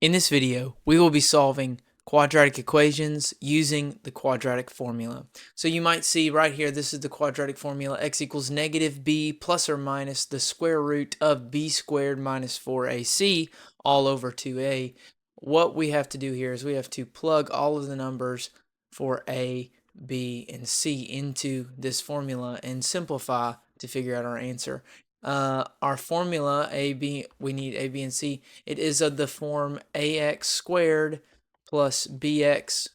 In this video, we will be solving quadratic equations using the quadratic formula. So you might see right here, this is the quadratic formula, x equals negative b plus or minus the square root of b squared minus 4ac all over 2a. What we have to do here is we have to plug all of the numbers for a, b, and c into this formula and simplify to figure out our answer. Our formula, we need a, b, and c. It is of the form ax squared plus bx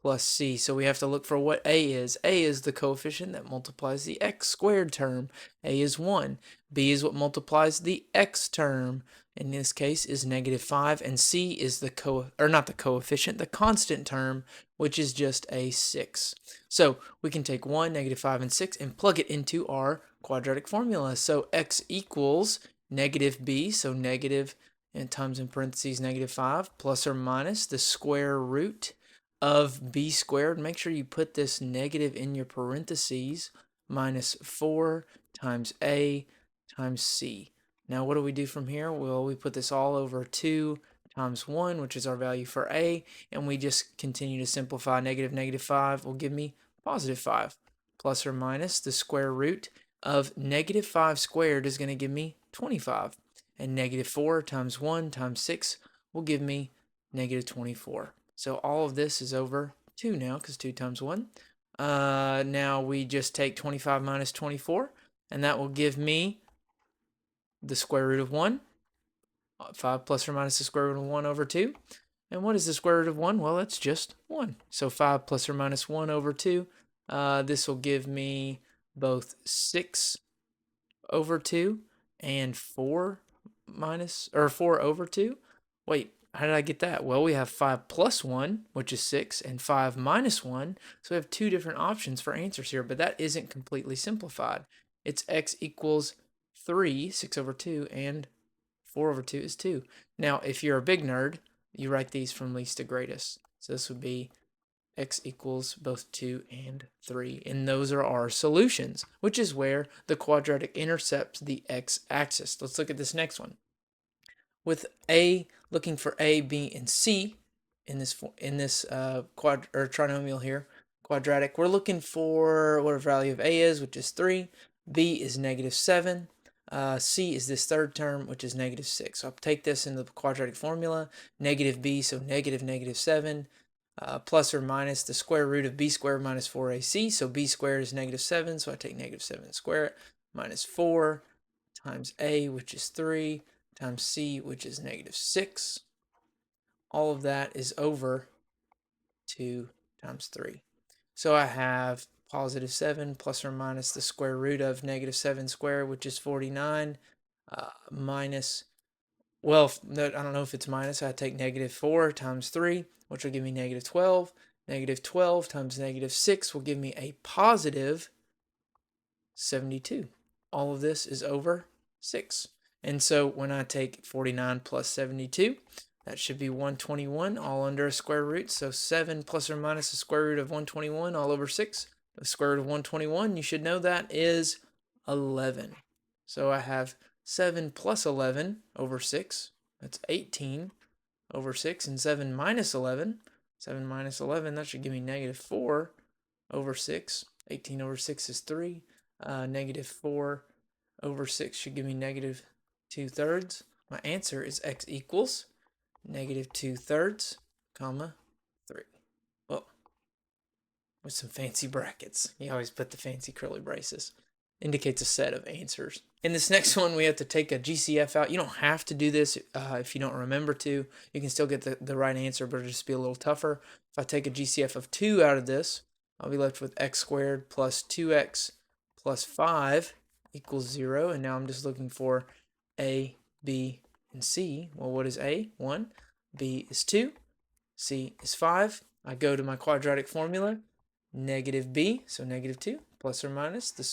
plus c. So we have to look for what a is. A is the coefficient that multiplies the x squared term. A is 1. B is what multiplies the x term. In this case is negative 5. And c is the the constant term, which is just a 6. So we can take 1, negative 5, and 6 and plug it into our quadratic formula. So x equals negative b, so negative and times in parentheses negative 5 plus or minus the square root of b squared. Make sure you put this negative in your parentheses, minus 4 times a times c. Now what do we do from here? Well, we put this all over 2 times 1, which is our value for a, and we just continue to simplify. Negative 5 will give me positive 5 plus or minus the square root of negative 5 squared is going to give me 25. And negative 4 times 1 times 6 will give me negative 24. So all of this is over 2 now, because 2 times 1. Now we just take 25 minus 24, and that will give me the square root of 1. 5 plus or minus the square root of 1 over 2. And what is the square root of 1? Well, it's just 1. So 5 plus or minus 1 over 2. This will give me both 6 over 2 and 4 over 2. Wait, how did I get that? Well, we have 5 plus 1, which is 6, and 5 minus 1. So we have two different options for answers here, but that isn't completely simplified. It's x equals 3, 6 over 2, and 4 over 2 is 2. Now, if you're a big nerd, you write these from least to greatest. So this would be x equals both 2 and 3. And those are our solutions, which is where the quadratic intercepts the x-axis. Let's look at this next one. With a, looking for a, b, and c in this trinomial here, quadratic, we're looking for what our value of a is, which is 3. B is negative 7. C is this third term, which is negative 6. So I'll take this in the quadratic formula. Negative b, so negative 7. Plus or minus the square root of b squared minus 4ac. So b squared is negative 7, so I take negative 7 and square it, minus 4 times a, which is 3, times c, which is negative 6. All of that is over 2 times 3. So I have positive 7 plus or minus the square root of negative 7 squared, which is 49, minus, well, I don't know if it's minus. I take negative 4 times 3, which will give me negative 12. Negative 12 times negative 6 will give me a positive 72. All of this is over 6. And so when I take 49 plus 72, that should be 121, all under a square root. So 7 plus or minus the square root of 121 all over 6. The square root of 121, you should know that is 11. So I have 7 plus 11 over 6. That's 18 over 6. And 7 minus 11. 7 minus 11, that should give me negative 4 over 6. 18 over 6 is 3. Negative 4 over 6 should give me negative 2/3. My answer is x equals negative 2/3, comma 3. Well, with some fancy brackets. You always put the fancy curly braces. Indicates a set of answers. In this next one, we have to take a GCF out. You don't have to do this if you don't remember to. You can still get the right answer, but it'll just be a little tougher. If I take a GCF of 2 out of this, I'll be left with x squared plus 2x plus 5 equals 0. And now I'm just looking for a, b, and c. Well, what is a? 1. B is 2. C is 5. I go to my quadratic formula. Negative b, so negative 2, plus or minus the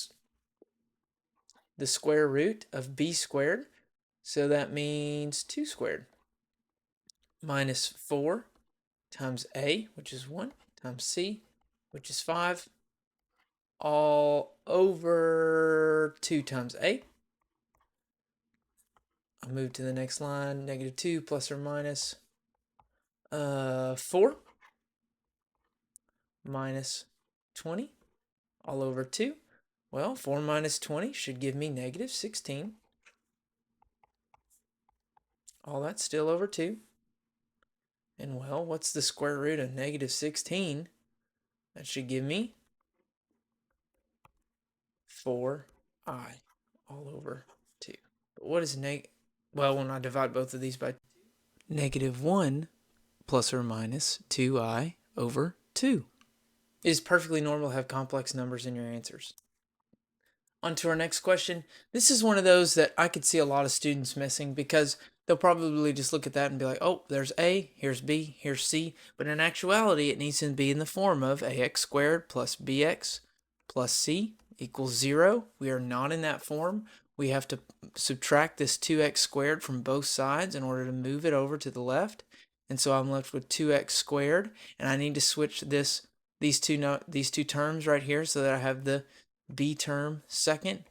square root of b squared. So that means 2 squared. Minus 4 times a, which is 1, times c, which is 5, all over 2 times a. I move to the next line. Negative 2 plus or minus 4 minus 20 all over 2. Well, 4 minus 20 should give me negative 16. All that's still over 2. And well, what's the square root of negative 16? That should give me 4i all over 2. But what is well, when I divide both of these by negative 1 plus or minus 2i over 2. It is perfectly normal to have complex numbers in your answers. On to our next question. This is one of those that I could see a lot of students missing because they'll probably just look at that and be like, oh, there's A, here's B, here's C. But in actuality, it needs to be in the form of ax squared plus bx plus c equals 0. We are not in that form. We have to subtract this 2x squared from both sides in order to move it over to the left. And so I'm left with 2x squared, and I need to switch these two terms right here so that I have the b term second,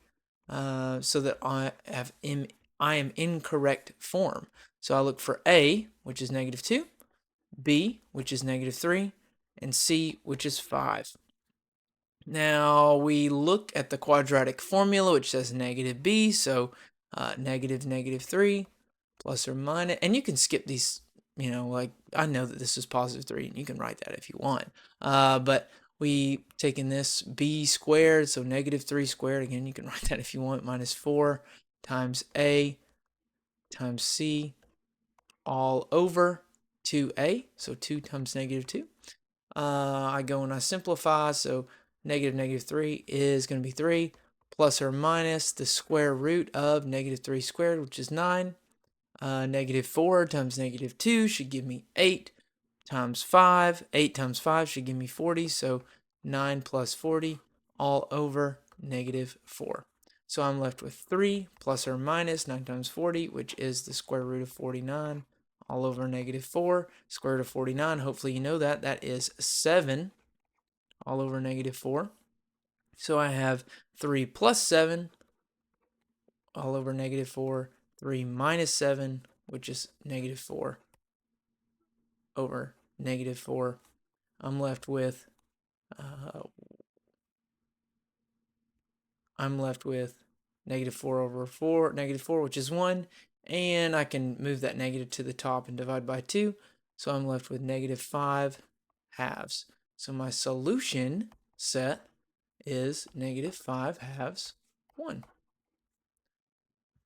so that I am in correct form. So I look for a, which is negative 2, b, which is negative 3, and c, which is 5. Now we look at the quadratic formula, which says negative b, so negative 3 plus or minus, and you can skip these, like I know that this is positive 3, and you can write that if you want, but we taking this b squared, so negative 3 squared, again you can write that if you want, minus 4 times a times c all over 2a, so 2 times negative 2. I go and I simplify, so negative 3 is going to be 3 plus or minus the square root of negative 3 squared, which is 9. Negative 4 times negative 2 should give me 8 times 5. 8 times 5 should give me 40, so 9 plus 40 all over negative 4. So I'm left with 3 plus or minus 9 times 40, which is the square root of 49, all over negative 4. Square root of 49, hopefully you know that. That is 7 all over negative 4. So I have 3 plus 7 all over negative 4. 3 minus 7, which is negative 4 over negative 4. I'm left with negative 4 over 4, negative 4, which is 1, and I can move that negative to the top and divide by 2, so I'm left with negative 5 halves. So my solution set is negative 5 halves 1.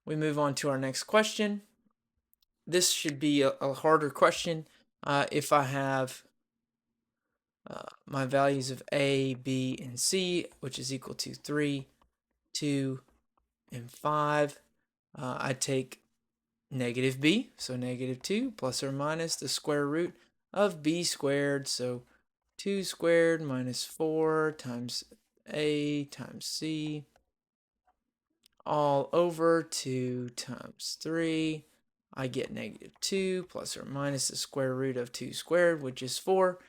We move on to our next question. This should be a harder question. If I have my values of a, b, and c, which is equal to 3, 2, and 5, I take negative b, so negative 2, plus or minus the square root of b squared, so 2 squared minus 4 times a times c all over 2 times 3. I get negative 2 plus or minus the square root of 2 squared, which is 4,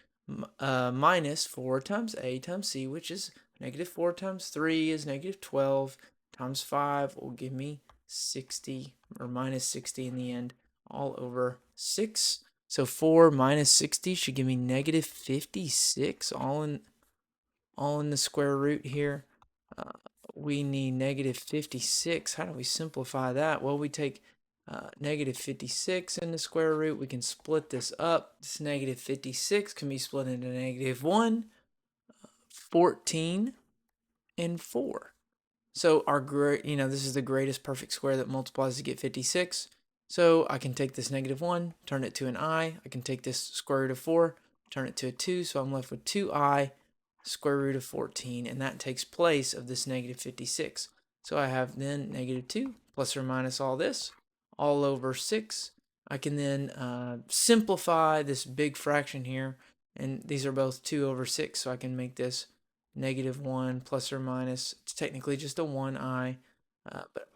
minus 4 times a times c, which is negative 4 times 3 is negative 12, times 5 will give me 60, or minus 60 in the end, all over 6. So 4 minus 60 should give me negative 56, all in the square root here. We need negative 56. How do we simplify that? Well, we take negative 56 in the square root. We can split this up. This negative 56 can be split into negative 1, 14, and 4. So our this is the greatest perfect square that multiplies to get 56. So I can take this negative 1, turn it to an I. I can take this square root of 4, turn it to a 2. So I'm left with 2i square root of 14, and that takes place of this negative 56. So I have then negative 2 plus or minus all this, all over 6. I can then simplify this big fraction here, and these are both 2 over 6, so I can make this negative 1 plus or minus, it's technically just a 1i, but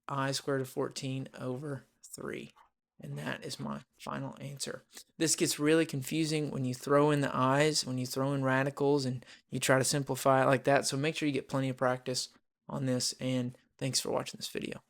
I squared of 14 over 3. And that is my final answer. This gets really confusing when you throw in the i's, when you throw in radicals and you try to simplify it like that. So make sure you get plenty of practice on this, and thanks for watching this video.